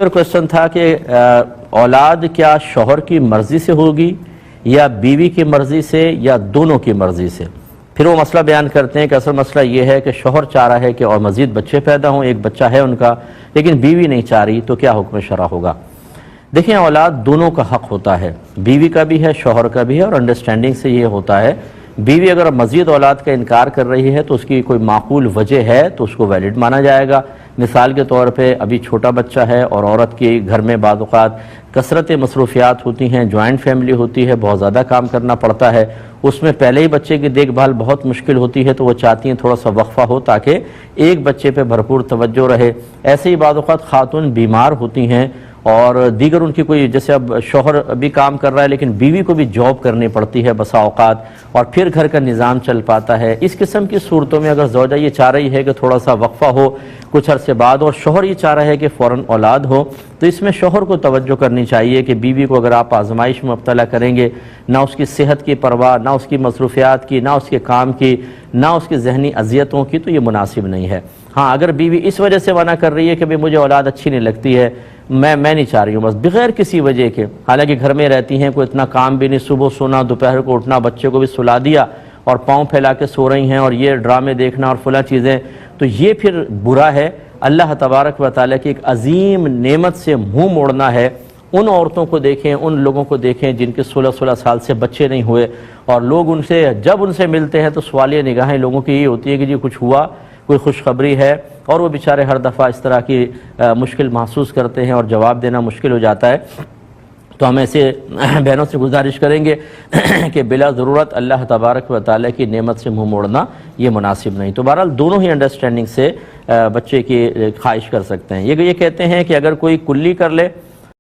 Question تھا کہ اولاد کیا شوہر کی مرضی سے ہوگی یا بیوی کی مرضی سے یا دونوں کی مرضی سے؟ پھر وہ مسئلہ بیان کرتے ہیں کہ اصل مسئلہ یہ ہے کہ شوہر چاہ رہا ہے کہ اور مزید بچے پیدا ہوں، ایک بچہ ہے ان کا، لیکن بیوی نہیں چاہ رہی، تو کیا حکم شرع ہوگا؟ دیکھیں، اولاد دونوں کا حق ہوتا ہے، بیوی کا بھی ہے، شوہر کا بھی ہے، اور انڈرسٹینڈنگ سے یہ ہوتا ہے۔ بیوی اگر مزید اولاد کا انکار کر رہی ہے تو اس کی کوئی معقول وجہ ہے تو اس کو ویلڈ مانا جائے گا۔ مثال کے طور پہ ابھی چھوٹا بچہ ہے اور عورت کی گھر میں بعض اوقات کثرت مصروفیات ہوتی ہیں، جوائنٹ فیملی ہوتی ہے، بہت زیادہ کام کرنا پڑتا ہے، اس میں پہلے ہی بچے کی دیکھ بھال بہت مشکل ہوتی ہے، تو وہ چاہتی ہیں تھوڑا سا وقفہ ہو تاکہ ایک بچے پہ بھرپور توجہ رہے۔ ایسے ہی بعض اوقات خاتون بیمار ہوتی ہیں اور دیگر ان کی کوئی، جیسے اب شوہر بھی کام کر رہا ہے لیکن بیوی کو بھی جاب کرنی پڑتی ہے بسا اوقات، اور پھر گھر کا نظام چل پاتا ہے۔ اس قسم کی صورتوں میں اگر زوجہ یہ چاہ رہی ہے کہ تھوڑا سا وقفہ ہو کچھ عرصے بعد، اور شوہر یہ چاہ رہا ہے کہ فوراً اولاد ہو، تو اس میں شوہر کو توجہ کرنی چاہیے کہ بیوی کو اگر آپ آزمائش میں مبتلا کریں گے، نہ اس کی صحت کی پرواہ، نہ اس کی مصروفیات کی، نہ اس کے کام کی، نہ اس کی ذہنی اذیتوں کی، تو یہ مناسب نہیں ہے۔ ہاں، اگر بیوی اس وجہ سے منع کر رہی ہے کہ مجھے اولاد اچھی نہیں لگتی ہے، میں نہیں چاہ رہی ہوں، بس بغیر کسی وجہ کے، حالانکہ گھر میں رہتی ہیں، کوئی اتنا کام بھی نہیں، صبح سونا، دوپہر کو اٹھنا، بچے کو بھی سلا دیا اور پاؤں پھیلا کے سو رہی ہیں، اور یہ ڈرامے دیکھنا اور فلاں چیزیں، تو یہ پھر برا ہے۔ اللہ تبارک و تعالیٰ کی ایک عظیم نعمت سے منہ موڑنا ہے۔ ان عورتوں کو دیکھیں، ان لوگوں کو دیکھیں جن کے 16 سال سے بچے نہیں ہوئے، اور لوگ ان سے جب ان سے ملتے ہیں تو سوالیہ نگاہیں لوگوں کی یہ ہوتی ہے کہ جی کچھ ہوا، کوئی خوشخبری ہے، اور وہ بیچارے ہر دفعہ اس طرح کی مشکل محسوس کرتے ہیں اور جواب دینا مشکل ہو جاتا ہے۔ تو ہم ایسے بہنوں سے گزارش کریں گے کہ بلا ضرورت اللہ تبارک و تعالیٰ کی نعمت سے منہ موڑنا یہ مناسب نہیں۔ تو بہرحال دونوں ہی انڈرسٹینڈنگ سے بچے کی خواہش کر سکتے ہیں۔ یہ کہتے ہیں کہ اگر کوئی کلی کر لے